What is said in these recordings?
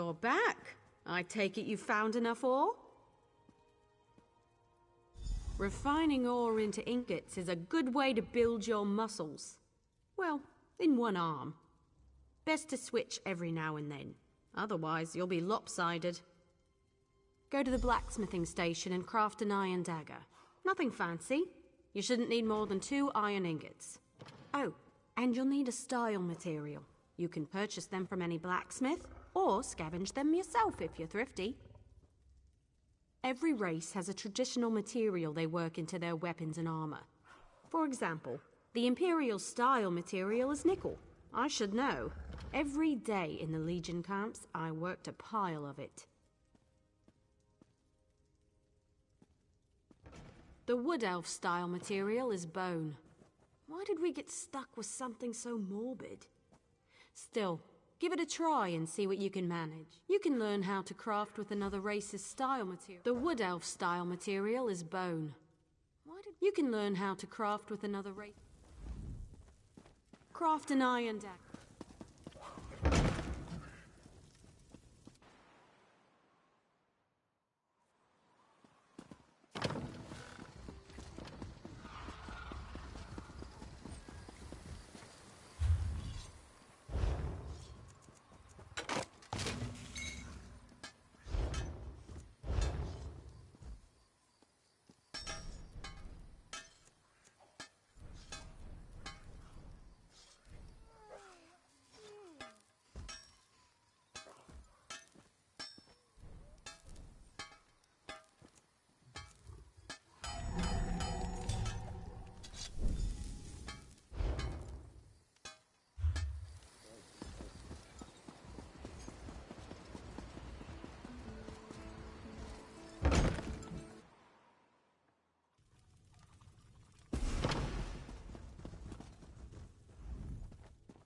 You're back. I take it you found enough ore? Refining ore into ingots is a good way to build your muscles. Well, in one arm. Best to switch every now and then. Otherwise, you'll be lopsided. Go to the blacksmithing station and craft an iron dagger. Nothing fancy. You shouldn't need more than 2 iron ingots. Oh, and you'll need a style material. You can purchase them from any blacksmith, or scavenge them yourself if you're thrifty. Every race has a traditional material they work into their weapons and armor. For example, the Imperial style material is nickel. I should know. Every day in the Legion camps, I worked a pile of it. The Wood Elf style material is bone. Why did we get stuck with something so morbid? Still, give it a try and see what you can manage. You can learn how to craft with another race's style material. The Wood Elf style material is bone. You can learn how to craft with another race. Craft an iron dagger.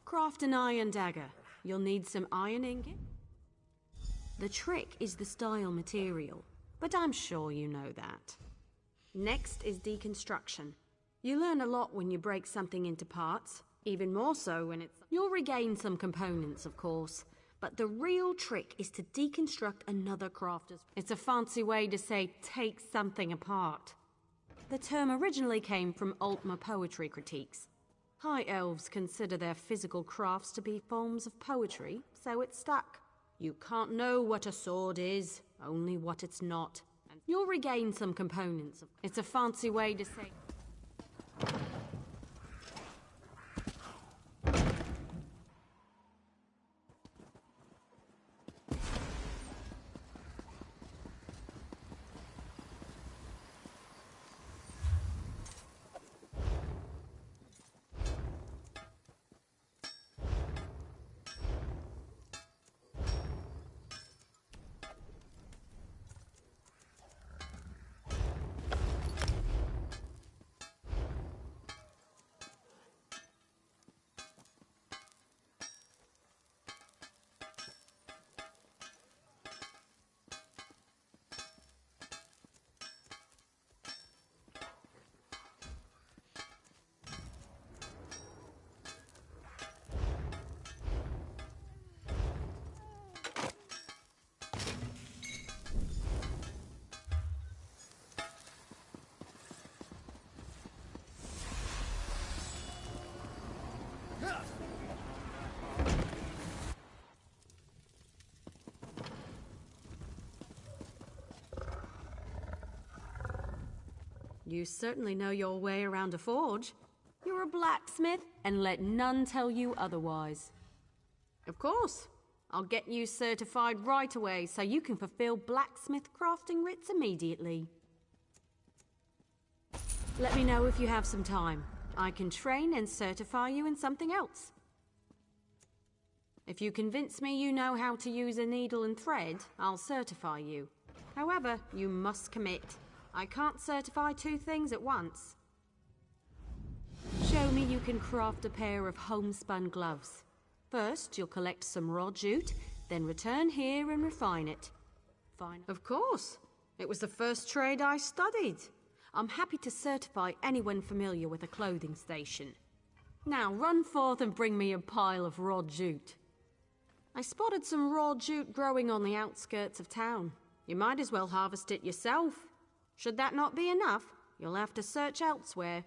Craft an iron dagger. You'll need some iron ingot. The trick is the style material, but I'm sure you know that. Next is deconstruction. You learn a lot when you break something into parts, even more so when it's... You'll regain some components, of course, but the real trick is to deconstruct another crafter's... It's a fancy way to say take something apart. The term originally came from Altmer poetry critiques. High elves consider their physical crafts to be forms of poetry, so it's stuck. You can't know what a sword is, only what it's not. And you'll regain some components. It's a fancy way to say... You certainly know your way around a forge. You're a blacksmith, and let none tell you otherwise. Of course. I'll get you certified right away so you can fulfill blacksmith crafting writs immediately. Let me know if you have some time. I can train and certify you in something else. If you convince me you know how to use a needle and thread, I'll certify you. However, you must commit. I can't certify 2 things at once. Show me you can craft a pair of homespun gloves. First, you'll collect some raw jute, then return here and refine it. Fine. Of course. It was the first trade I studied. I'm happy to certify anyone familiar with a clothing station. Now run forth and bring me a pile of raw jute. I spotted some raw jute growing on the outskirts of town. You might as well harvest it yourself. Should that not be enough, you'll have to search elsewhere.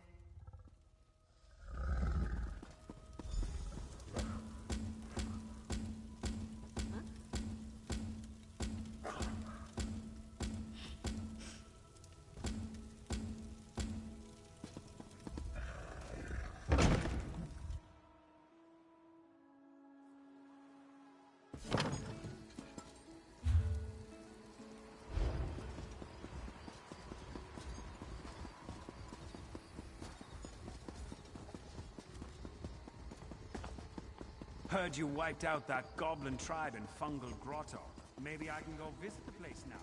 Heard you wiped out that goblin tribe in Fungal Grotto. Maybe I can go visit the place now.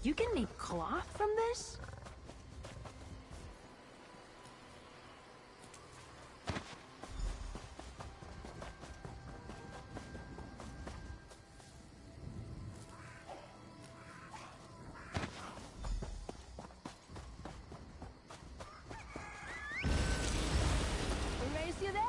You can make cloth from this? Erase you there!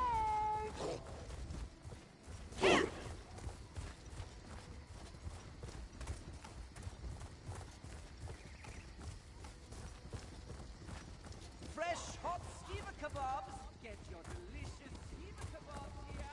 Hot skewer kebabs. Get your delicious skewer kebabs here.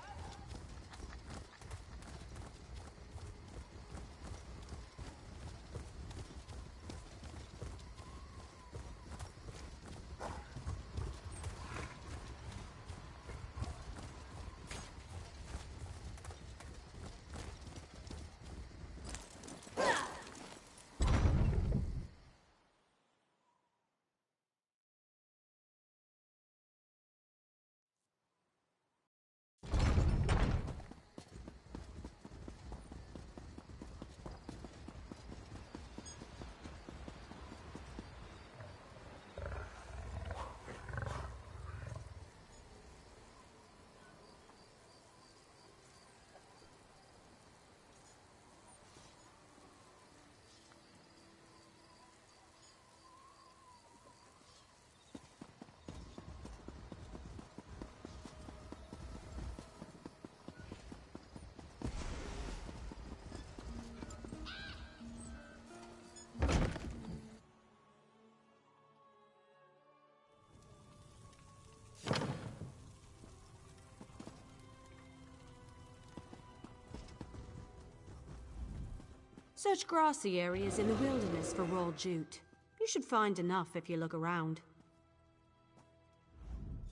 Search grassy areas in the wilderness for raw jute. You should find enough if you look around.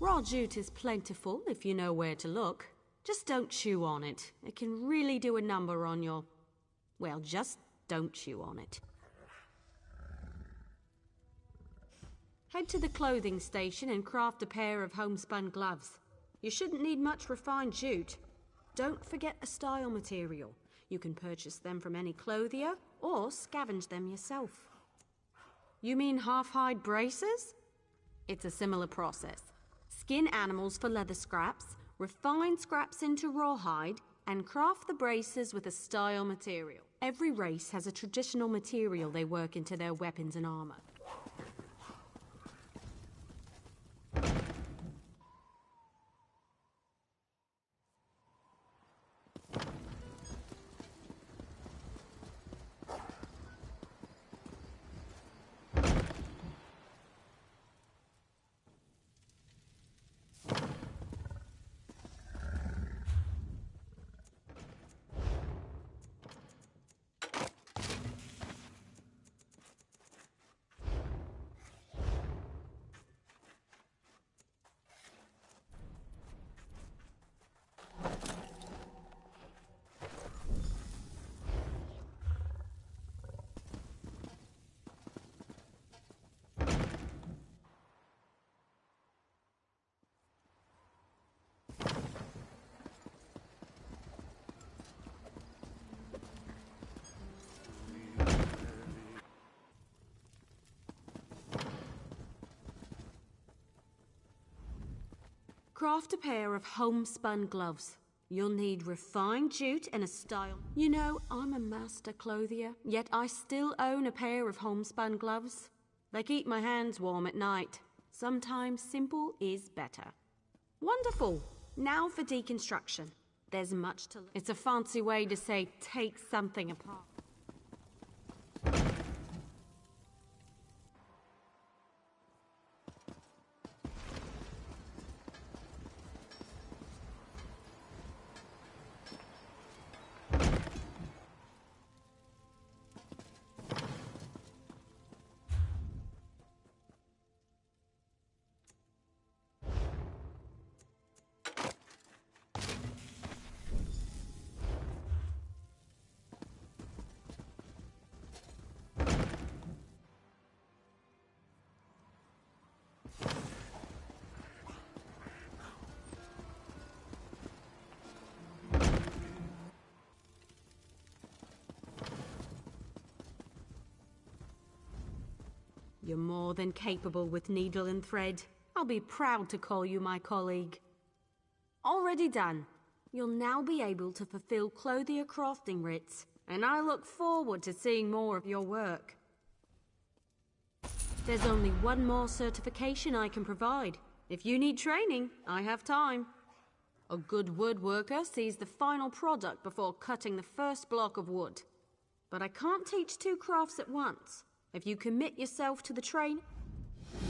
Raw jute is plentiful if you know where to look. Just don't chew on it. It can really do a number on your... Well, just don't chew on it. Head to the clothing station and craft a pair of homespun gloves. You shouldn't need much refined jute. Don't forget a style material. You can purchase them from any clothier or scavenge them yourself. You mean half-hide braces? It's a similar process. Skin animals for leather scraps, refine scraps into rawhide, and craft the braces with a style material. Every race has a traditional material they work into their weapons and armor. craft a pair of homespun gloves. You'll need refined jute and a style. You know, I'm a master clothier, yet I still own a pair of homespun gloves. They keep my hands warm at night. Sometimes simple is better. Wonderful. Now for deconstruction. There's much to learn. It's a fancy way to say take something apart. You're more than capable with needle and thread. I'll be proud to call you my colleague. Already done. You'll now be able to fulfill clothier crafting writs, and I look forward to seeing more of your work. There's only one more certification I can provide. If you need training, I have time. A good woodworker sees the final product before cutting the first block of wood. But I can't teach two crafts at once. If you commit yourself to the train,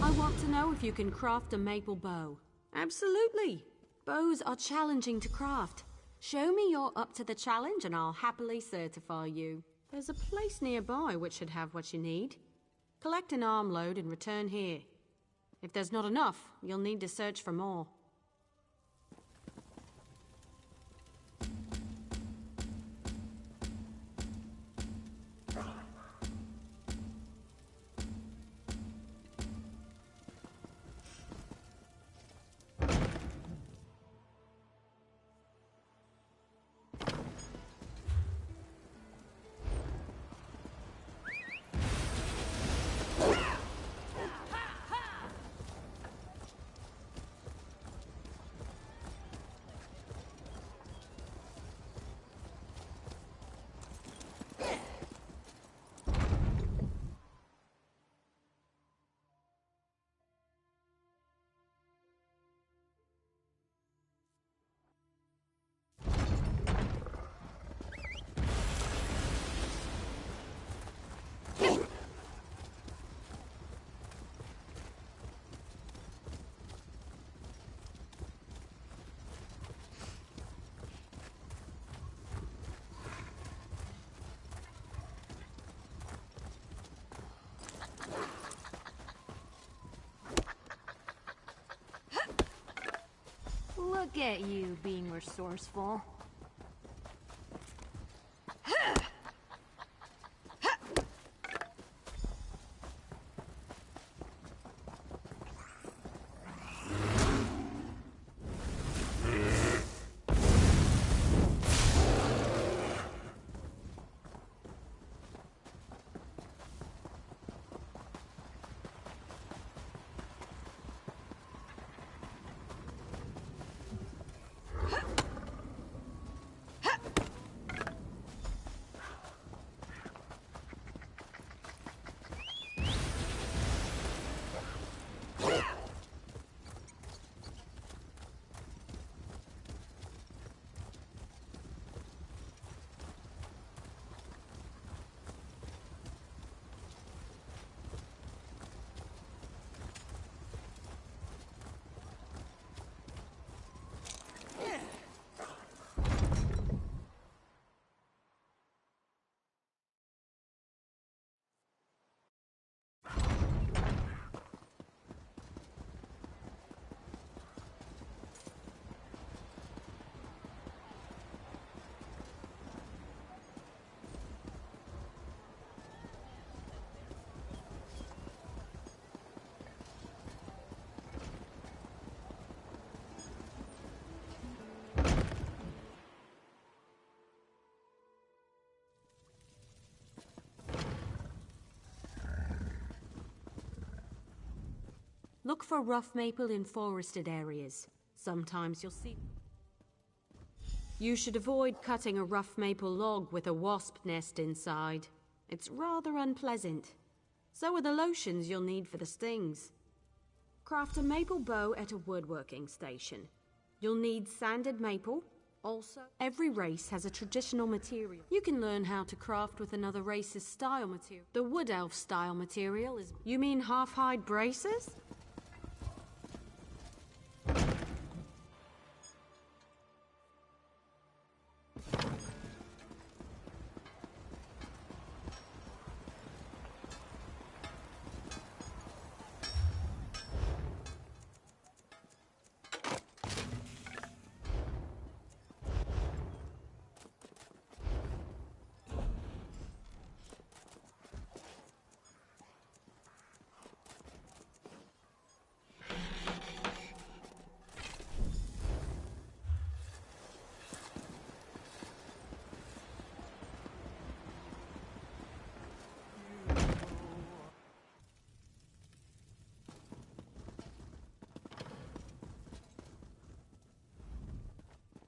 I want to know if you can craft a maple bow. Absolutely. Bows are challenging to craft. Show me you're up to the challenge and I'll happily certify you. There's a place nearby which should have what you need. Collect an armload and return here. If there's not enough, you'll need to search for more. Look at you being resourceful. Look for rough maple in forested areas. Sometimes you'll see. You should avoid cutting a rough maple log with a wasp nest inside. It's rather unpleasant. So are the lotions you'll need for the stings. Craft a maple bow at a woodworking station. You'll need sanded maple. Also, every race has a traditional material. You can learn how to craft with another race's style material. The wood elf style material is... You mean half-hide braces?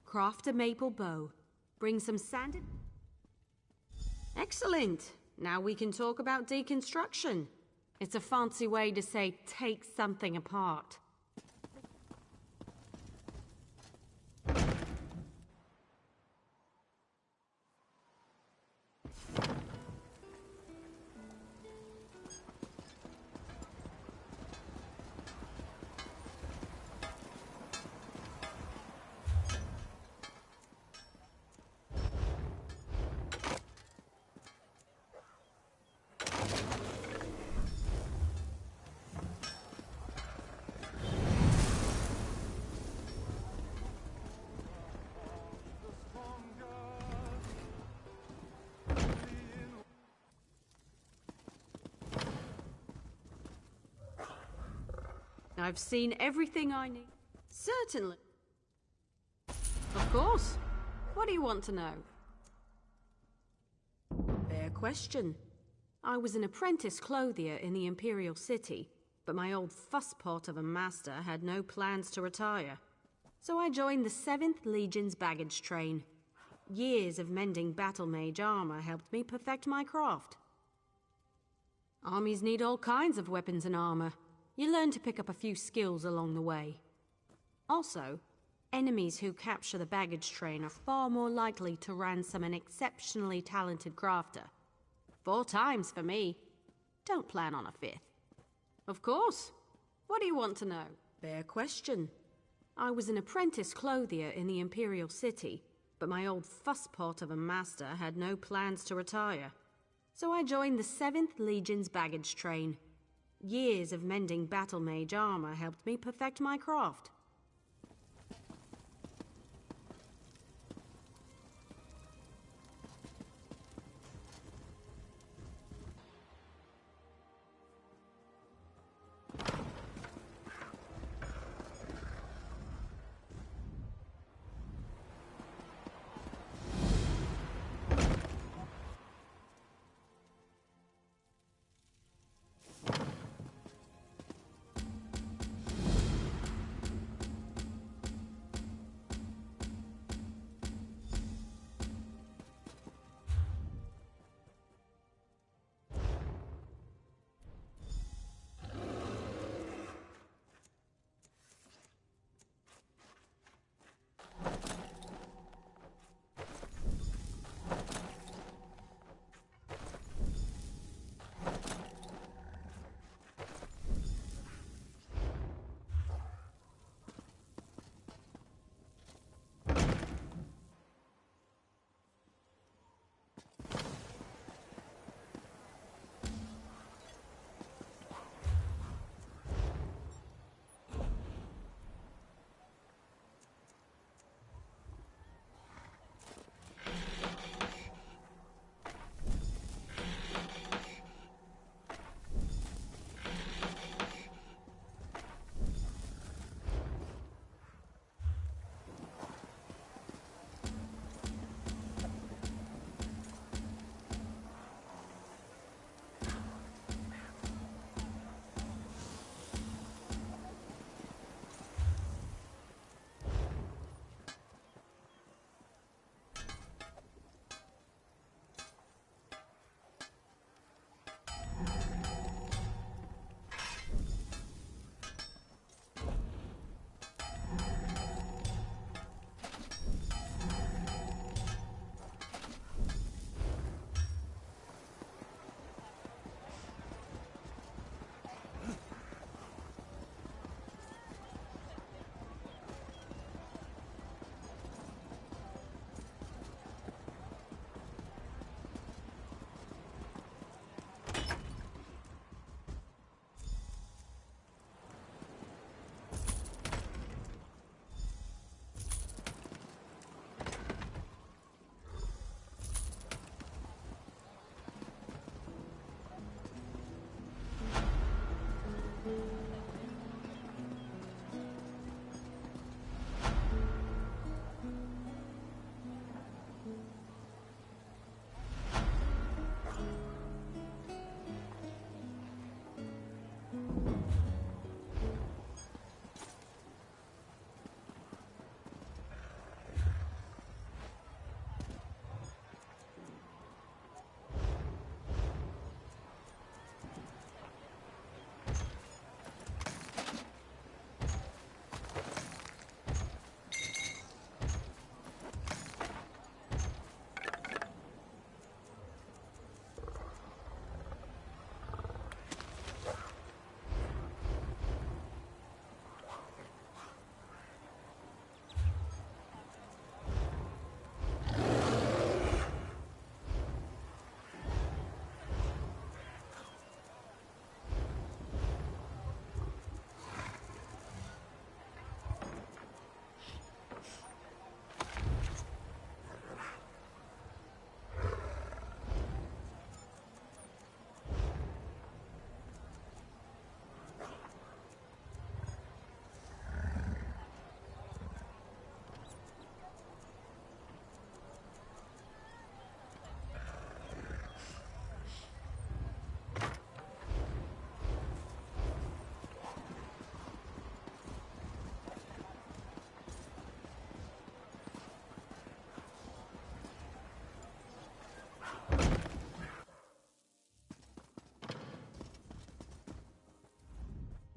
Craft a maple bow. Bring some sanded... Excellent! Now we can talk about deconstruction. It's a fancy way to say take something apart. I've seen everything I need. Certainly. Of course. What do you want to know? Fair question. I was an apprentice clothier in the Imperial City, but my old fusspot of a master had no plans to retire. So I joined the 7th Legion's baggage train. Years of mending battle mage armor helped me perfect my craft. Armies need all kinds of weapons and armor. You learn to pick up a few skills along the way. Also, enemies who capture the baggage train are far more likely to ransom an exceptionally talented crafter. 4 times for me. Don't plan on a 5th. Of course. What do you want to know? Fair question. I was an apprentice clothier in the Imperial City, but my old fusspot of a master had no plans to retire. So I joined the 7th Legion's baggage train. Years of mending battle mage armor helped me perfect my craft.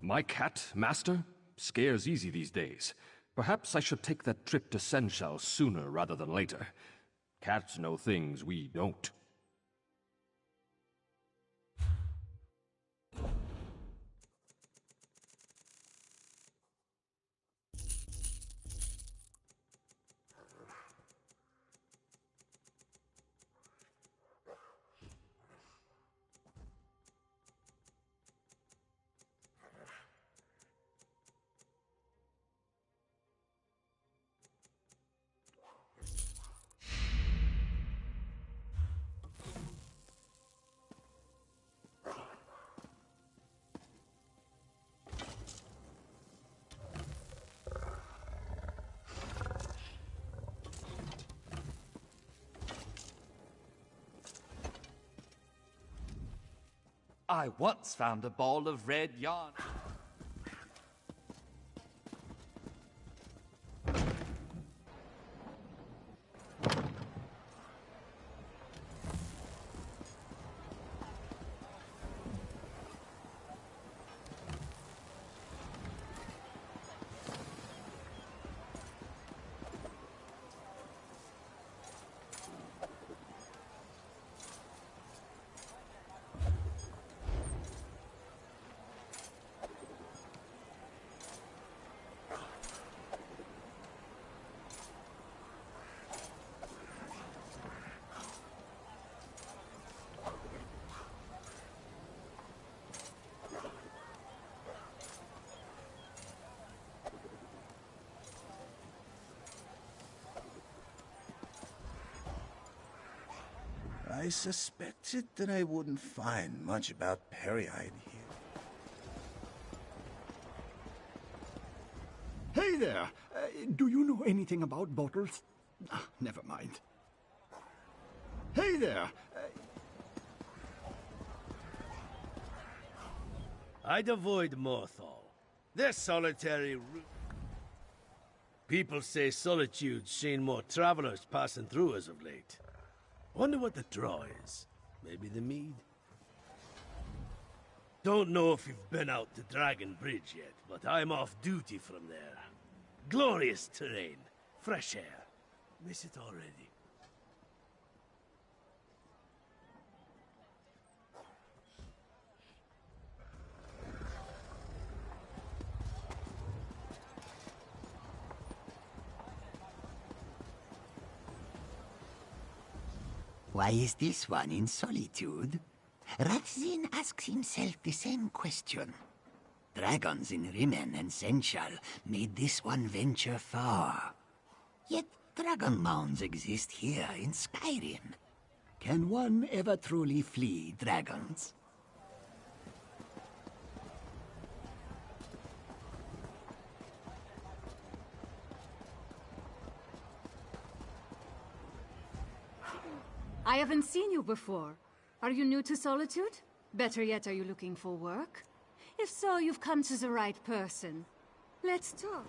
My cat, Master? Scares easy these days. Perhaps I should take that trip to Senshal sooner rather than later. Cats know things we don't. I once found a ball of red yarn. I suspected that I wouldn't find much about Perryhide here. Hey there! Do you know anything about bottles? Never mind. Hey there! I'd avoid Morthal. They're solitary People say Solitude's seen more travelers passing through as of late. Wonder what the draw is. Maybe the mead? Don't know if you've been out to Dragon Bridge yet, but I'm off duty from there. Glorious terrain, fresh air. Miss it already. Why is this one in solitude? Ratzin asks himself the same question. Dragons in Rimen and Senshal made this one venture far. Yet dragon mounds exist here in Skyrim. Can one ever truly flee dragons? I haven't seen you before. Are you new to Solitude? Better yet, are you looking for work? If so, you've come to the right person. Let's talk.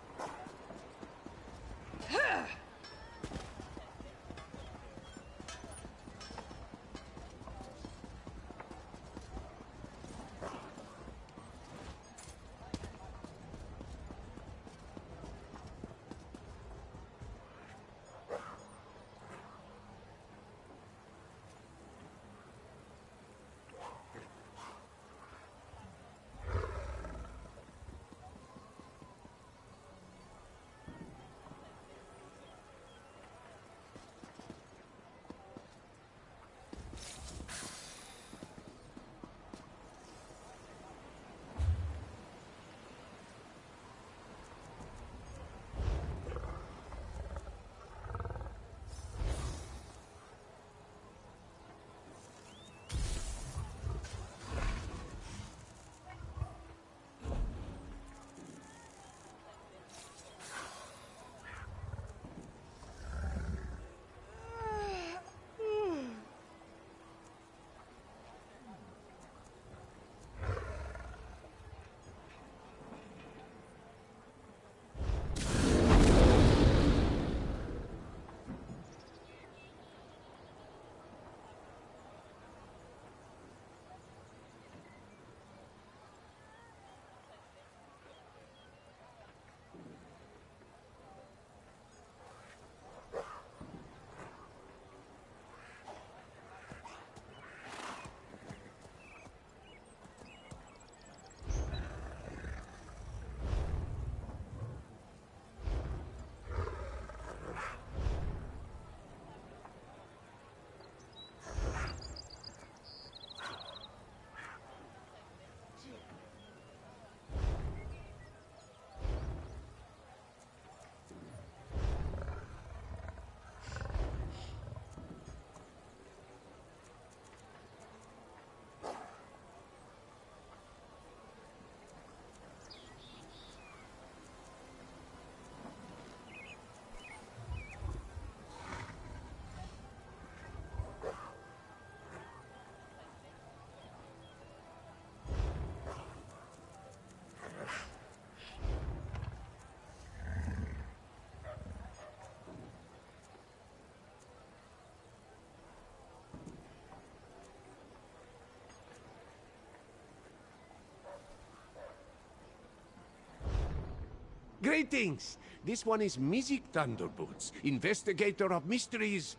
Greetings! This one is Music Thunderboots, investigator of mysteries.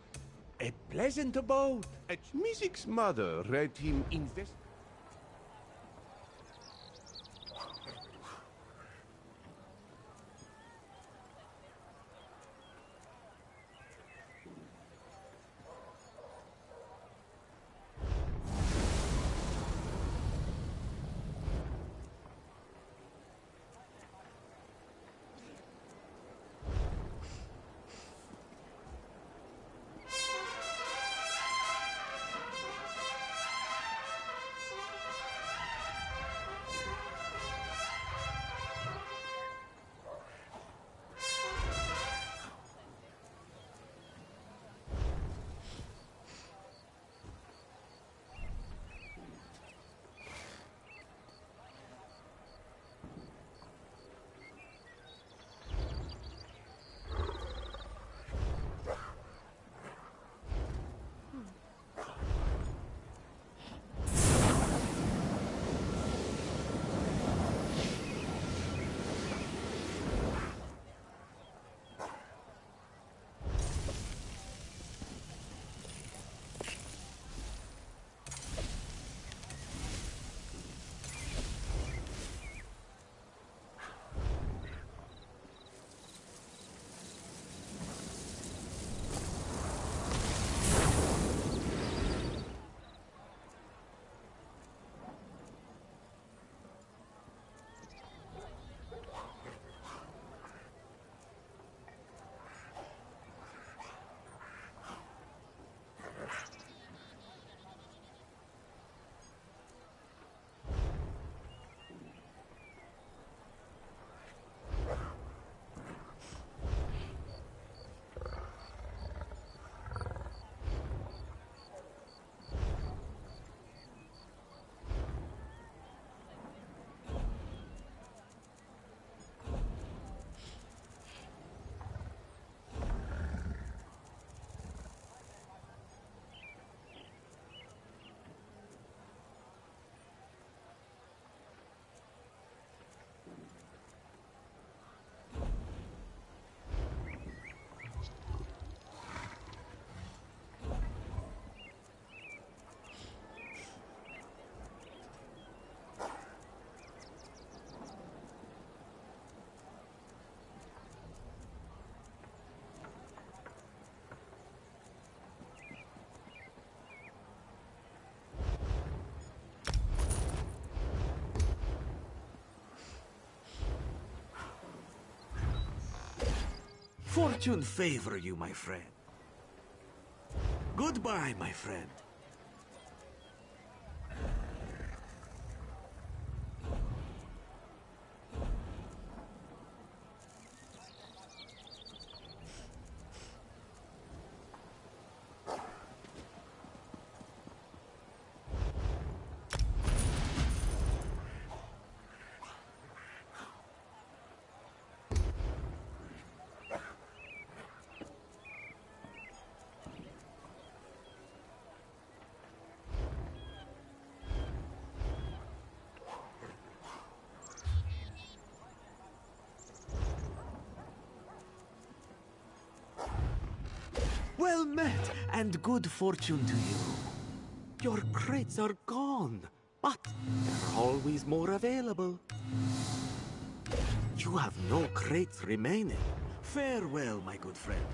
A pleasant abode. Music's mother read him Fortune favor you, my friend. Goodbye, my friend. Well met, and good fortune to you. Your crates are gone, but there are always more available. You have no crates remaining. Farewell, my good friend.